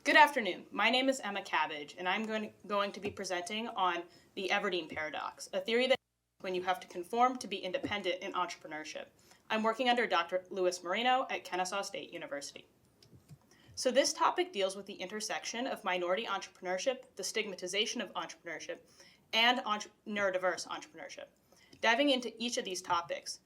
Good afternoon. My name is Emma Cabage, and I'm going to be presenting on the Everdeen Paradox, a theory that when you have to conform to be independent in entrepreneurship. I'm working under Dr. Marino at Kennesaw State University. So this topic deals with the intersection of minority entrepreneurship, the stigmatization of entrepreneurship, and neurodiverse entrepreneurship. Diving into each of these topics,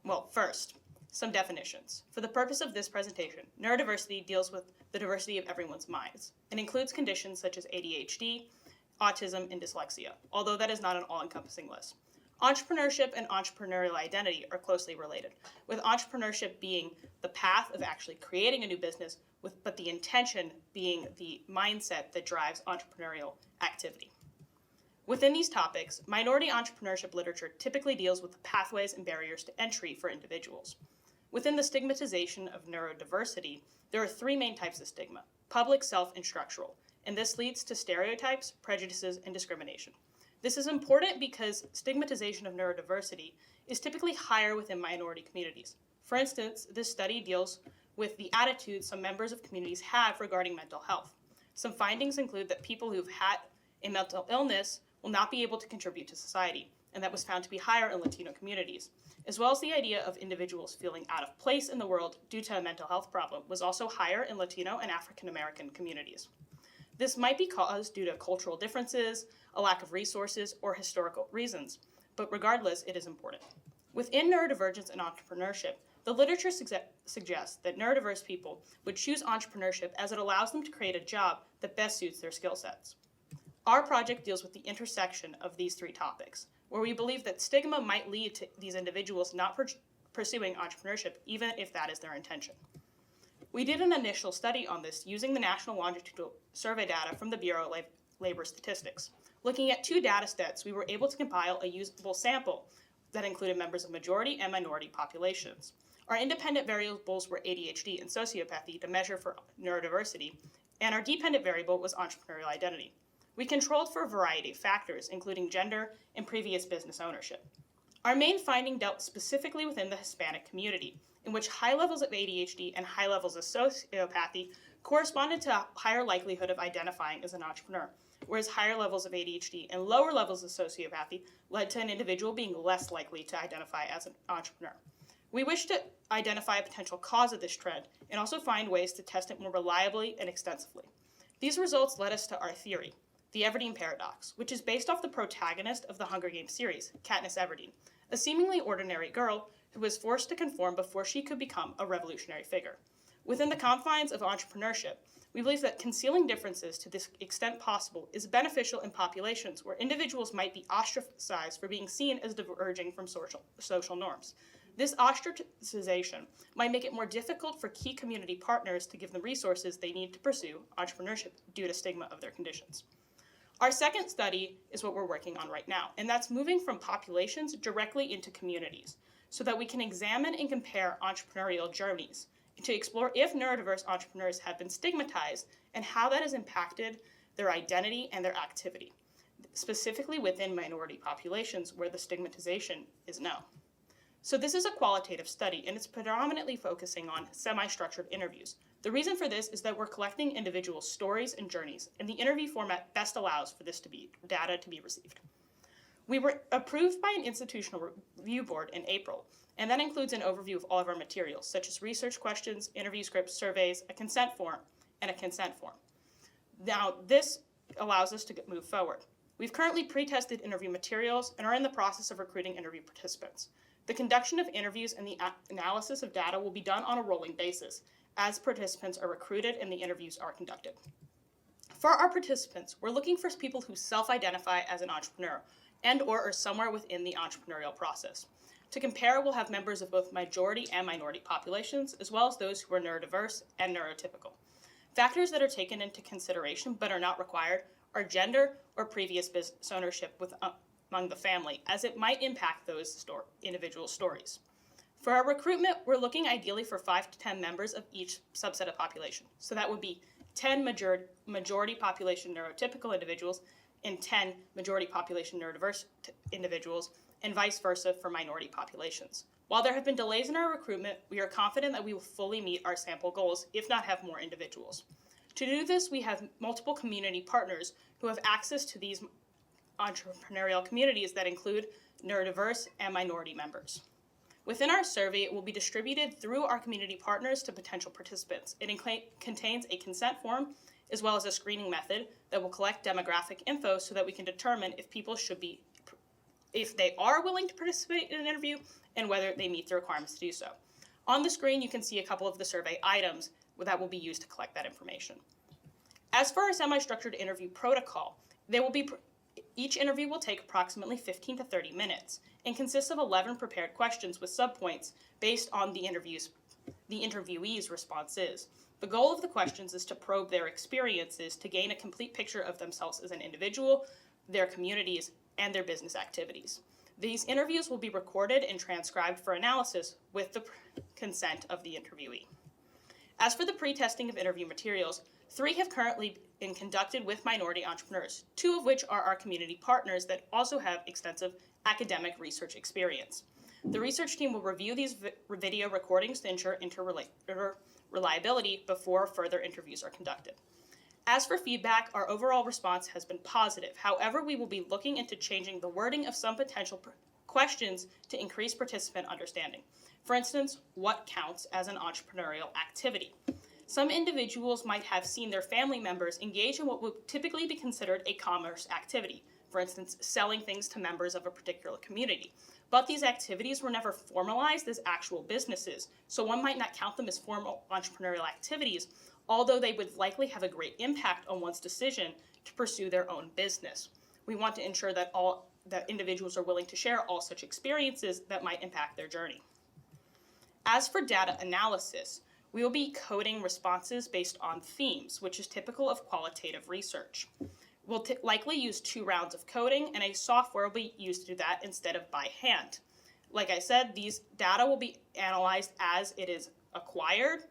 well, first, some definitions. For the purpose of this presentation, neurodiversity deals with the diversity of everyone's minds. It includes conditions such as ADHD, autism, and dyslexia, although that is not an all-encompassing list. Entrepreneurship and entrepreneurial identity are closely related, with entrepreneurship being the path of actually creating a new business, but the intention being the mindset that drives entrepreneurial activity. Within these topics, minority entrepreneurship literature typically deals with the pathways and barriers to entry for individuals. Within the stigmatization of neurodiversity, there are three main types of stigma: public, self, and structural, and this leads to stereotypes, prejudices, and discrimination. This is important because stigmatization of neurodiversity is typically higher within minority communities. For instance, this study deals with the attitudes some members of communities have regarding mental health. Some findings include that people who've had a mental illness will not be able to contribute to society, and that was found to be higher in Latino communities, as well as the idea of individuals feeling out of place in the world due to a mental health problem was also higher in Latino and African American communities. This might be caused due to cultural differences, a lack of resources, or historical reasons, but regardless, it is important. Within neurodivergence and entrepreneurship, the literature suggests that neurodiverse people would choose entrepreneurship as it allows them to create a job that best suits their skill sets. Our project deals with the intersection of these three topics, where we believe that stigma might lead to these individuals not pursuing entrepreneurship, even if that is their intention. We did an initial study on this using the National Longitudinal Survey data from the Bureau of Labor Statistics. Looking at two data sets, we were able to compile a usable sample that included members of majority and minority populations. Our independent variables were ADHD and sociopathy to measure for neurodiversity, and our dependent variable was entrepreneurial identity. We controlled for a variety of factors, including gender and previous business ownership. Our main finding dealt specifically within the Hispanic community, in which high levels of ADHD and high levels of sociopathy corresponded to a higher likelihood of identifying as an entrepreneur, whereas higher levels of ADHD and lower levels of sociopathy led to an individual being less likely to identify as an entrepreneur. We wish to identify a potential cause of this trend and also find ways to test it more reliably and extensively. These results led us to our theory, the Everdeen Paradox, which is based off the protagonist of the Hunger Games series, Katniss Everdeen, a seemingly ordinary girl who was forced to conform before she could become a revolutionary figure. Within the confines of entrepreneurship, we believe that concealing differences to this extent possible is beneficial in populations where individuals might be ostracized for being seen as diverging from social norms. This ostracization might make it more difficult for key community partners to give them resources they need to pursue entrepreneurship due to stigma of their conditions. Our second study is what we're working on right now, and that's moving from populations directly into communities so that we can examine and compare entrepreneurial journeys to explore if neurodiverse entrepreneurs have been stigmatized and how that has impacted their identity and their activity, specifically within minority populations where the stigmatization is known. So this is a qualitative study, and it's predominantly focusing on semi-structured interviews. The reason for this is that we're collecting individual stories and journeys, and the interview format best allows for this data to be received. We were approved by an institutional review board in April, and that includes an overview of all of our materials, such as research questions, interview scripts, surveys, a consent form, and a consent form. Now, this allows us to move forward. We've currently pre-tested interview materials and are in the process of recruiting interview participants. The conduction of interviews and the analysis of data will be done on a rolling basis as participants are recruited and the interviews are conducted. For our participants, we're looking for people who self-identify as an entrepreneur and/or are somewhere within the entrepreneurial process. To compare, we'll have members of both majority and minority populations, as well as those who are neurodiverse and neurotypical. Factors that are taken into consideration but are not required are gender or previous business ownership among the family, as it might impact those individual stories. For our recruitment, we're looking ideally for 5 to 10 members of each subset of population. So that would be 10 majority population neurotypical individuals and 10 majority population neurodiverse individuals, and vice versa for minority populations. While there have been delays in our recruitment, we are confident that we will fully meet our sample goals, if not have more individuals. To do this, we have multiple community partners who have access to these entrepreneurial communities that include neurodiverse and minority members. Within our survey, it will be distributed through our community partners to potential participants. It contains a consent form as well as a screening method that will collect demographic info so that we can determine if they are willing to participate in an interview and whether they meet the requirements to do so. On the screen, you can see a couple of the survey items that will be used to collect that information. As for our semi-structured interview protocol, each interview will take approximately 15 to 30 minutes and consists of 11 prepared questions with subpoints based on the interviewee's responses. The goal of the questions is to probe their experiences to gain a complete picture of themselves as an individual, their communities, and their business activities. These interviews will be recorded and transcribed for analysis with the consent of the interviewee. As for the pre-testing of interview materials, 3 have currently been conducted with minority entrepreneurs, 2 of which are our community partners that also have extensive academic research experience. The research team will review these video recordings to ensure reliability before further interviews are conducted. As for feedback, our overall response has been positive. However, we will be looking into changing the wording of some potential questions to increase participant understanding. For instance, what counts as an entrepreneurial activity? Some individuals might have seen their family members engage in what would typically be considered a commerce activity, for instance, selling things to members of a particular community. But these activities were never formalized as actual businesses, so one might not count them as formal entrepreneurial activities, although they would likely have a great impact on one's decision to pursue their own business. We want to ensure that individuals are willing to share all such experiences that might impact their journey. As for data analysis, we will be coding responses based on themes, which is typical of qualitative research. We'll likely use 2 rounds of coding, and a software will be used to do that instead of by hand. Like I said, these data will be analyzed as it is acquired,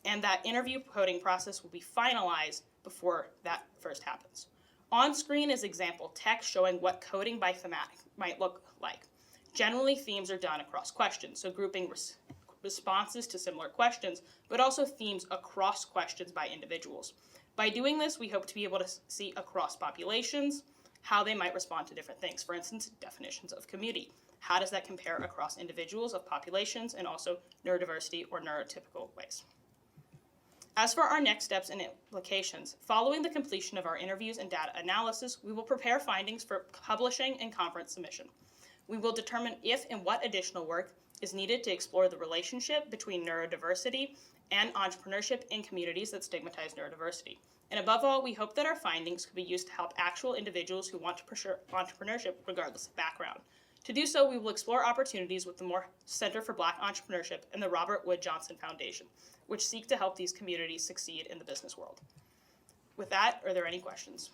and that interview coding process will be finalized before that first happens. On screen is example text showing what coding by thematic might look like. Generally, themes are done across questions, so grouping responses to similar questions, but also themes across questions by individuals. By doing this, we hope to be able to see across populations how they might respond to different things. For instance, definitions of community. How does that compare across individuals of populations and also neurodiversity or neurotypical ways? As for our next steps and implications, following the completion of our interviews and data analysis, we will prepare findings for publishing and conference submission. We will determine if and what additional work is needed to explore the relationship between neurodiversity and entrepreneurship in communities that stigmatize neurodiversity. And above all, we hope that our findings could be used to help actual individuals who want to pursue entrepreneurship regardless of background. To do so, we will explore opportunities with the Moore Center for Black Entrepreneurship and the Robert Wood Johnson Foundation, which seek to help these communities succeed in the business world. With that, are there any questions?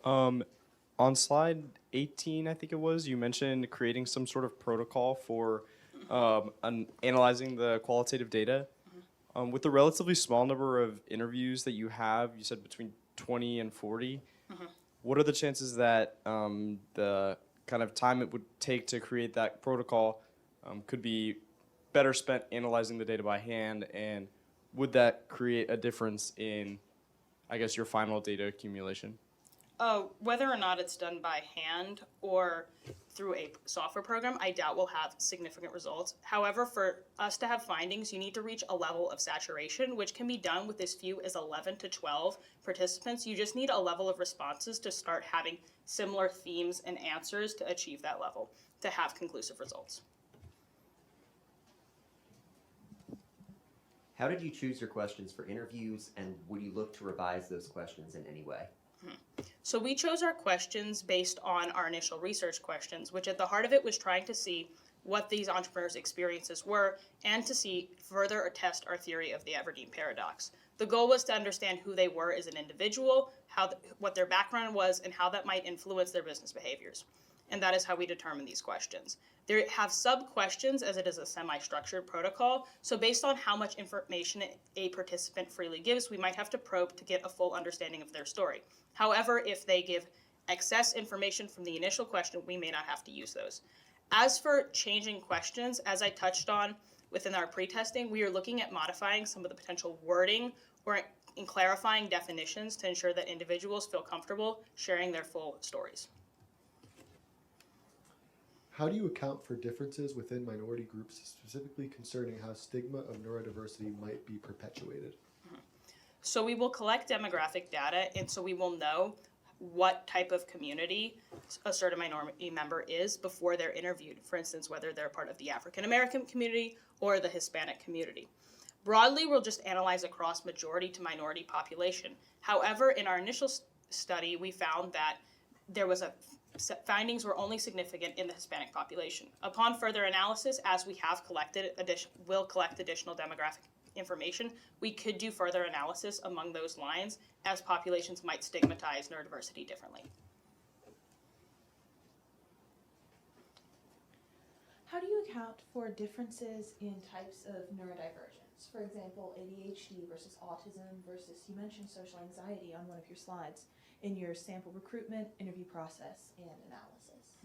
On slide 18, I think it was, you mentioned creating some sort of protocol for analyzing the qualitative data. With the relatively small number of interviews that you have, you said between 20 and 40, what are the chances that the kind of time it would take to create that protocol could be better spent analyzing the data by hand, and would that create a difference in, I guess, your final data accumulation? Whether or not it's done by hand or through a software program, I doubt we'll have significant results. However, for us to have findings, you need to reach a level of saturation, which can be done with as few as 11 to 12 participants. You just need a level of responses to start having similar themes and answers to achieve that level, to have conclusive results. How did you choose your questions for interviews, and would you look to revise those questions in any way? So we chose our questions based on our initial research questions, which at the heart of it was trying to see what these entrepreneurs' experiences were and to see further or test our theory of the Everdeen Paradox. The goal was to understand who they were as an individual, what their background was, and how that might influence their business behaviors. And that is how we determine these questions. They have sub-questions as it is a semi-structured protocol, so based on how much information a participant freely gives, we might have to probe to get a full understanding of their story. However, if they give excess information from the initial question, we may not have to use those. As for changing questions, as I touched on, within our pre-testing, we are looking at modifying some of the potential wording or in clarifying definitions to ensure that individuals feel comfortable sharing their full stories. How do you account for differences within minority groups, specifically concerning how stigma of neurodiversity might be perpetuated? So we will collect demographic data, and so we will know what type of community a certain minority member is before they're interviewed. For instance, whether they're part of the African American community or the Hispanic community. Broadly, we'll just analyze across majority to minority population. However, in our initial study, we found that there was findings were only significant in the Hispanic population. Upon further analysis, as we have collected, will collect additional demographic information, we could do further analysis among those lines as populations might stigmatize neurodiversity differently. How do you account for differences in types of neurodivergence? For example, ADHD versus autism versus, you mentioned social anxiety on one of your slides, in your sample recruitment, interview process, and analysis.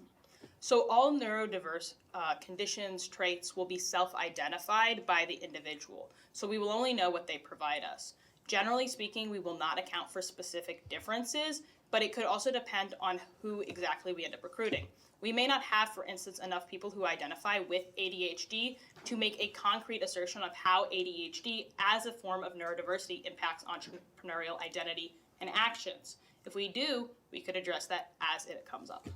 So all neurodiverse conditions, traits will be self-identified by the individual. So we will only know what they provide us. Generally speaking, we will not account for specific differences, but it could also depend on who exactly we end up recruiting. We may not have, for instance, enough people who identify with ADHD to make a concrete assertion of how ADHD as a form of neurodiversity impacts entrepreneurial identity and actions. If we do, we could address that as it comes up.